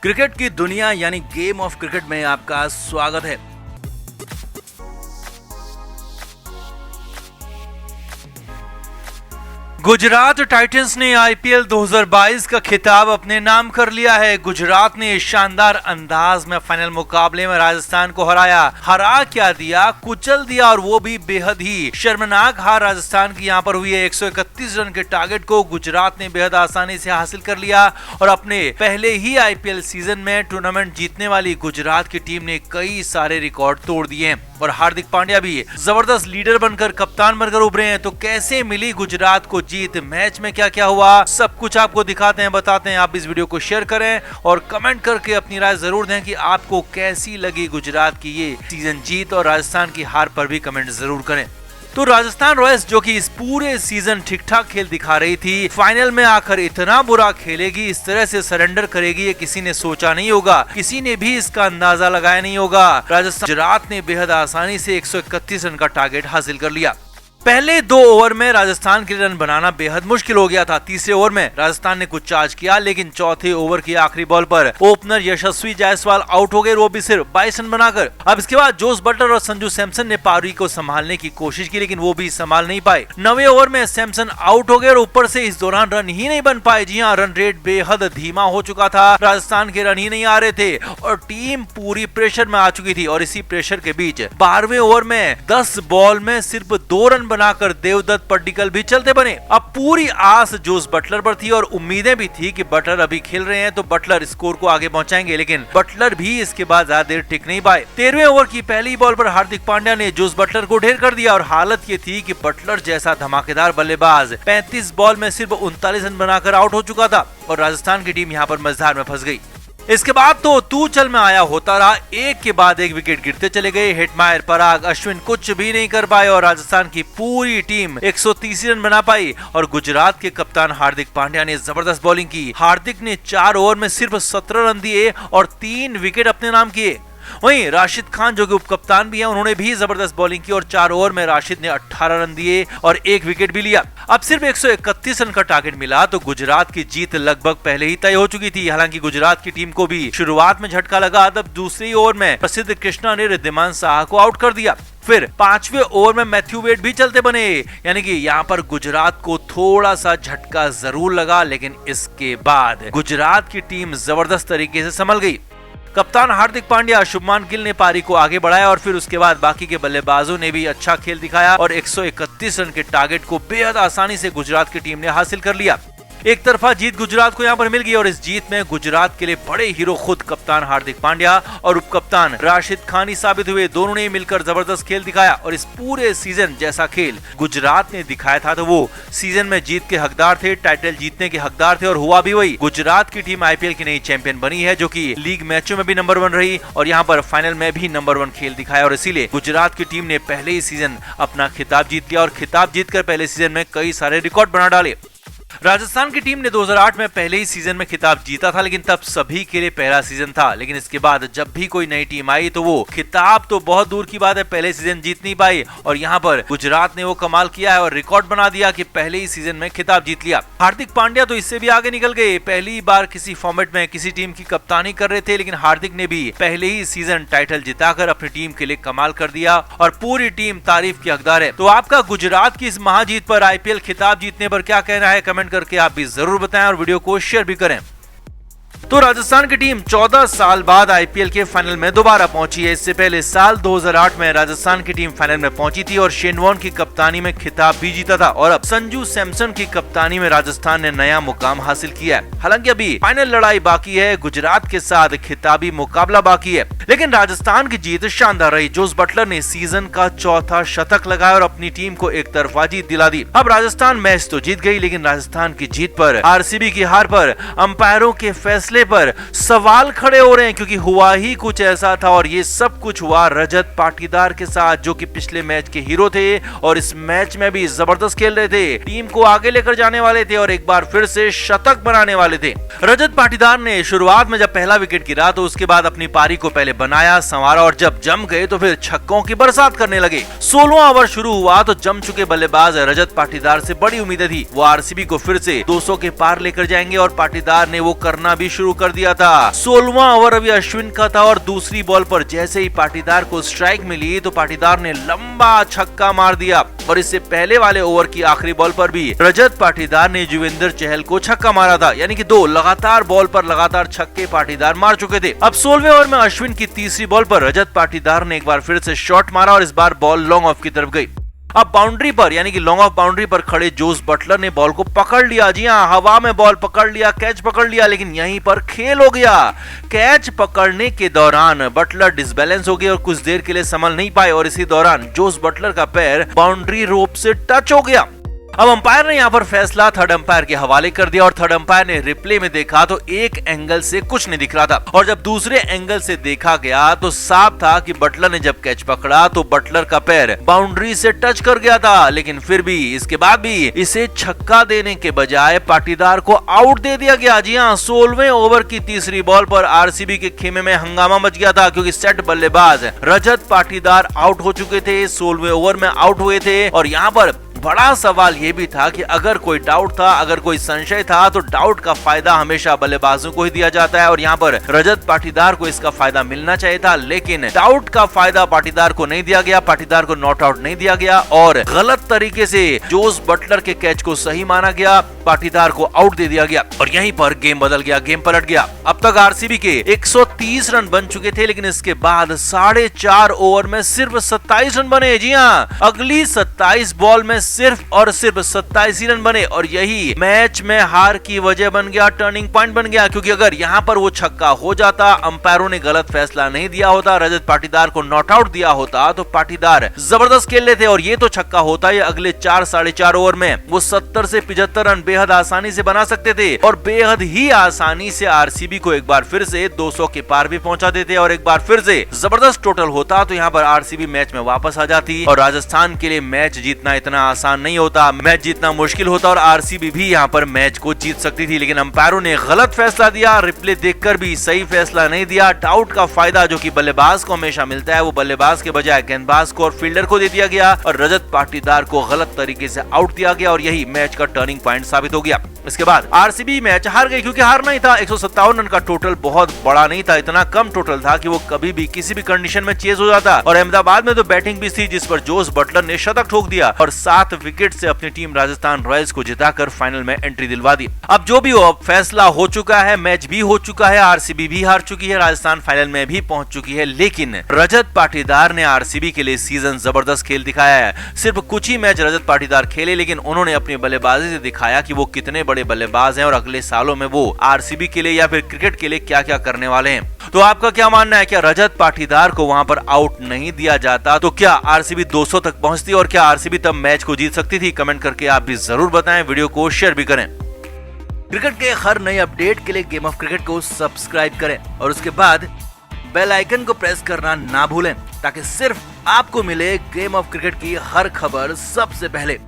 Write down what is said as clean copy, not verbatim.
Cricket की दुनिया यानी गेम ऑफ क्रिकेट में आपका स्वागत है। गुजरात टाइटंस ने आईपीएल 2022 का खिताब अपने नाम कर लिया है। गुजरात ने शानदार अंदाज में फाइनल मुकाबले में राजस्थान को हरा क्या दिया, कुचल दिया, और वो भी बेहद ही शर्मनाक हार राजस्थान की यहाँ पर हुई है। 131 रन के टारगेट को गुजरात ने बेहद आसानी से हासिल कर लिया और अपने पहले ही आईपीएल सीजन में टूर्नामेंट जीतने वाली गुजरात की टीम ने कई सारे रिकॉर्ड तोड़ दिए हैं और हार्दिक पांड्या भी जबरदस्त लीडर बनकर, कप्तान बनकर उभरे हैं। तो कैसे मिली गुजरात को जीत, मैच में क्या क्या हुआ, सब कुछ आपको दिखाते हैं, बताते हैं। आप इस वीडियो को शेयर करें और कमेंट करके अपनी राय जरूर दें कि आपको कैसी लगी गुजरात की ये सीजन जीत, और राजस्थान की हार पर भी कमेंट जरूर करें। तो राजस्थान रॉयल्स जो कि इस पूरे सीजन ठीक ठाक खेल दिखा रही थी, फाइनल में आकर इतना बुरा खेलेगी, इस तरह से सरेंडर करेगी, ये किसी ने सोचा नहीं होगा, किसी ने भी इसका अंदाजा लगाया नहीं होगा। राजस्थान गुजरात ने बेहद आसानी से 131 रन का टारगेट हासिल कर लिया। पहले 2 ओवर में राजस्थान के रन बनाना बेहद मुश्किल हो गया था। तीसरे ओवर में राजस्थान ने कुछ चार्ज किया, लेकिन चौथे ओवर की आखिरी बॉल पर ओपनर यशस्वी जायसवाल आउट हो गए, वो भी सिर्फ 22 रन बनाकर। अब इसके बाद जोस बटलर और संजू सैमसन ने पारी को संभालने की कोशिश की, लेकिन वो भी संभाल नहीं पाए। 9वें ओवर में सैमसन आउट हो गए और ऊपर से इस दौरान रन ही नहीं बन पाए। जी हाँ, रन रेट बेहद धीमा हो चुका था, राजस्थान के रन ही नहीं आ रहे थे और टीम पूरी प्रेशर में आ चुकी थी। और इसी प्रेशर के बीच 12वें ओवर में 10 बॉल में सिर्फ 2 रन बनाकर देवदत्त पड्डीकल भी चलते बने। अब पूरी आस जोस बटलर पर थी और उम्मीदें भी थी कि बटलर अभी खेल रहे हैं तो बटलर स्कोर को आगे पहुंचाएंगे, लेकिन बटलर भी इसके बाद ज्यादा देर टिक नहीं पाए। 13वें ओवर की पहली बॉल पर हार्दिक पांड्या ने जोस बटलर को ढेर कर दिया और हालत ये थी कि बटलर जैसा धमाकेदार बल्लेबाज 35 बॉल में सिर्फ 39 रन बनाकर आउट हो चुका था और राजस्थान की टीम यहाँ पर मझधार में फंस गई। इसके बाद तो तू चल में आया होता रहा, एक के बाद एक विकेट गिरते चले गए। हेटमायर, पराग, अश्विन कुछ भी नहीं कर पाए और राजस्थान की पूरी टीम 130 रन बना पाई। और गुजरात के कप्तान हार्दिक पांड्या ने जबरदस्त बॉलिंग की। हार्दिक ने 4 ओवर में सिर्फ 17 रन दिए और 3 विकेट अपने नाम किए। वहीं राशिद खान जो कि उप कप्तान भी हैं, उन्होंने भी जबरदस्त बॉलिंग की और 4 ओवर में राशिद ने 18 रन दिए और 1 विकेट भी लिया। अब सिर्फ 131 रन का टारगेट मिला तो गुजरात की जीत लगभग पहले ही तय हो चुकी थी। हालांकि गुजरात की टीम को भी शुरुआत में झटका लगा, तब दूसरी ओवर में प्रसिद्ध कृष्णा ने रिद्धिमान साहा को आउट कर दिया। फिर 5वें ओवर में मैथ्यू वेड भी चलते बने, यानी कि यहाँ पर गुजरात को थोड़ा सा झटका जरूर लगा, लेकिन इसके बाद गुजरात की टीम जबरदस्त तरीके से संभल गई। कप्तान हार्दिक पांड्या, शुभमान गिल ने पारी को आगे बढ़ाया और फिर उसके बाद बाकी के बल्लेबाजों ने भी अच्छा खेल दिखाया और 131 रन के टारगेट को बेहद आसानी से गुजरात की टीम ने हासिल कर लिया। एक तरफा जीत गुजरात को यहाँ पर मिल गई और इस जीत में गुजरात के लिए बड़े हीरो खुद कप्तान हार्दिक पांड्या और उप कप्तान राशिद खान ही साबित हुए। दोनों ने मिलकर जबरदस्त खेल दिखाया और इस पूरे सीजन जैसा खेल गुजरात ने दिखाया था तो वो सीजन में जीत के हकदार थे, टाइटल जीतने के हकदार थे और हुआ भी वही। गुजरात की टीम आईपीएल की नई चैंपियन बनी है, जो कि लीग मैचों में भी नंबर 1 रही और यहाँ पर फाइनल में भी नंबर 1 खेल दिखाया और इसीलिए गुजरात की टीम ने पहले ही सीजन अपना खिताब जीत लिया और खिताब जीतकर पहले सीजन में कई सारे रिकॉर्ड बना डाले। राजस्थान की टीम ने 2008 में पहले ही सीजन में खिताब जीता था, लेकिन तब सभी के लिए पहला सीजन था। लेकिन इसके बाद जब भी कोई नई टीम आई तो वो खिताब तो बहुत दूर की बात है, पहले सीजन जीत नहीं पाई और यहाँ पर गुजरात ने वो कमाल किया है और रिकॉर्ड बना दिया कि पहले ही सीजन में खिताब जीत लिया। हार्दिक पांड्या तो इससे भी आगे निकल गए, पहली बार किसी फॉर्मेट में किसी टीम की कप्तानी कर रहे थे, लेकिन हार्दिक ने भी पहले ही सीजन टाइटल जिताकर अपनी टीम के लिए कमाल कर दिया और पूरी टीम तारीफ की हकदार है। तो आपका गुजरात की इस महाजीत पर, आईपीएल खिताब जीतने पर क्या कहना है, कमेंट करके आप भी जरूर बताएं और वीडियो को शेयर भी करें। तो राजस्थान की टीम 14 साल बाद आईपीएल के फाइनल में दोबारा पहुंची है। इससे पहले साल 2008 में राजस्थान की टीम फाइनल में पहुंची थी और शेन वॉर्न की कप्तानी में खिताब भी जीता था और अब संजू सैमसन की कप्तानी में राजस्थान ने नया मुकाम हासिल किया है। हालांकि अभी फाइनल लड़ाई बाकी है, गुजरात के साथ खिताबी मुकाबला बाकी है, लेकिन राजस्थान की जीत शानदार रही। जोस बटलर ने सीजन का 4था शतक लगाया और अपनी टीम को एक तरफा जीत दिला दी। अब राजस्थान मैच तो जीत गई, लेकिन राजस्थान की जीत पर, आरसीबी की हार पर अंपायरों के फैसले पर सवाल खड़े हो रहे हैं, क्योंकि हुआ ही कुछ ऐसा था और ये सब कुछ हुआ रजत पाटीदार के साथ, जो कि पिछले मैच के हीरो थे और इस मैच में भी जबरदस्त खेल रहे थे, टीम को आगे लेकर जाने वाले थे और एक बार फिर से शतक बनाने वाले थे। रजत पाटीदार ने शुरुआत में जब पहला विकेट गिरा तो उसके बाद अपनी पारी को पहले बनाया, संवारा और जब जम गए तो फिर छक्कों की बरसात करने लगे। 16वां ओवर शुरू हुआ तो जम चुके बल्लेबाज रजत पाटीदार से बड़ी उम्मीदें थी, वो आरसीबी को फिर से 200 के पार लेकर जाएंगे और पाटीदार ने वो करना भी शुरू शुरू कर दिया था। 16वां ओवर अभी अश्विन का था और दूसरी बॉल पर जैसे ही पाटीदार को स्ट्राइक मिली तो पाटीदार ने लंबा छक्का मार दिया और इससे पहले वाले ओवर की आखिरी बॉल पर भी रजत पाटीदार ने युजवेंद्र चहल को छक्का मारा था, यानी कि 2 लगातार बॉल पर लगातार छक्के पाटीदार मार चुके थे। अब 16वें ओवर में अश्विन की तीसरी बॉल पर रजत पाटीदार ने एक बार फिर से शॉट मारा और इस बार बॉल लॉन्ग ऑफ की तरफ गई। अब बाउंड्री पर यानी कि लॉन्ग ऑफ बाउंड्री पर खड़े जोस बटलर ने बॉल को पकड़ लिया। जी हां, हवा में बॉल पकड़ लिया, कैच पकड़ लिया, लेकिन यहीं पर खेल हो गया। कैच पकड़ने के दौरान बटलर डिसबैलेंस हो गए और कुछ देर के लिए संभल नहीं पाए और इसी दौरान जोस बटलर का पैर बाउंड्री रोप से टच हो गया। अब अंपायर ने यहाँ पर फैसला थर्ड अंपायर के हवाले कर दिया और थर्ड अंपायर ने रिप्ले में देखा तो एक एंगल से कुछ नहीं दिख रहा था और जब दूसरे एंगल से देखा गया तो साफ था कि बटलर ने जब कैच पकड़ा तो बटलर का पैर बाउंड्री से टच कर गया था, लेकिन फिर भी इसके बाद भी इसे छक्का देने के बजाय पाटीदार को आउट दे दिया गया। जी हाँ, 16वें ओवर की तीसरी बॉल पर आरसीबी के खेमे में हंगामा मच गया था क्योंकि सेट बल्लेबाज रजत पाटीदार आउट हो चुके थे, 16वें ओवर में आउट हुए थे और यहाँ पर बड़ा सवाल यह भी था कि अगर कोई डाउट था, अगर कोई संशय था तो डाउट का फायदा हमेशा बल्लेबाजों को ही दिया जाता है और यहाँ पर रजत पाटीदार को इसका फायदा मिलना चाहिए था, लेकिन डाउट का फायदा पाटीदार को नहीं दिया गया, पाटीदार को नॉट आउट नहीं दिया गया और गलत तरीके से जोस बटलर के कैच को सही माना गया, पाटीदार को आउट दे दिया गया और यहीं पर गेम बदल गया, गेम पलट गया। अब तक आरसीबी के 130 रन बन चुके थे, लेकिन इसके बाद 4.5 ओवर में सिर्फ 27 रन बने। जी हाँ, अगली 27 बॉल में सिर्फ और सिर्फ 27 रन बने और यही मैच में हार की वजह बन गया, टर्निंग पॉइंट बन गया, क्योंकि अगर यहाँ पर वो छक्का हो जाता, अंपायरों ने गलत फैसला नहीं दिया होता, रजत पाटीदार को नॉट आउट दिया होता तो पाटीदार जबरदस्त खेल लेते और ये तो छक्का होता है अगले 4-4.5 ओवर में वो 70 से 75 रन बेहद आसानी से बना सकते थे और बेहद ही आसानी से आरसीबी को एक बार फिर से 200 के पार भी पहुंचा देते और एक बार फिर से जबरदस्त टोटल होता तो यहाँ पर आरसीबी मैच में वापस आ जाती और राजस्थान के लिए मैच जीतना इतना आसान नहीं होता, मैच जीतना मुश्किल होता और आरसीबी भी यहाँ पर मैच को जीत सकती थी, लेकिन अंपायरों ने गलत फैसला दिया, रिप्ले देखकर भी सही फैसला नहीं दिया। डाउट का फायदा जो कि बल्लेबाज को हमेशा मिलता है वो बल्लेबाज के बजाय गेंदबाज को और फील्डर को दे दिया गया और रजत पाटीदार को गलत तरीके से आउट दिया गया और यही मैच का टर्निंग पॉइंट साबित हो गया। इसके बाद आरसीबी मैच हार गई क्योंकि हारना ही था। 157 रन का टोटल बहुत बड़ा नहीं था, इतना कम टोटल था कि वो कभी भी किसी भी कंडीशन में चेज हो जाता और अहमदाबाद में तो बैटिंग भी थी जिस पर जोस बटलर ने शतक ठोक दिया और 7 विकेट से अपनी टीम राजस्थान रॉयल्स को जिताकर फाइनल में एंट्री दिलवा दी। अब जो भी हो, फैसला हो चुका है, मैच भी हो चुका है, आरसीबी भी हार चुकी है, राजस्थान फाइनल में भी पहुंच चुकी है, लेकिन रजत पाटीदार ने आरसीबी के लिए सीजन जबरदस्त खेल दिखाया है। सिर्फ कुछ ही मैच रजत पाटीदार खेले, लेकिन उन्होंने अपनी बल्लेबाजी से दिखाया कि वो कितने बड़े बल्लेबाज हैं और अगले सालों में वो आरसीबी के लिए या फिर क्रिकेट के लिए क्या क्या करने वाले हैं। तो आपका क्या मानना है, क्या रजत पाटीदार को वहां पर आउट नहीं दिया जाता तो क्या आरसीबी 200 तक पहुंचती और क्या आरसीबी तब मैच को जीत सकती थी? कमेंट करके आप भी जरूर बताएं, वीडियो को शेयर भी करें। क्रिकेट के हर नए अपडेट के लिए गेम ऑफ क्रिकेट को सब्सक्राइब करें और उसके बाद बेल आइकन को प्रेस करना ना भूलें ताकि सिर्फ आपको मिले गेम ऑफ क्रिकेट की हर खबर सबसे पहले।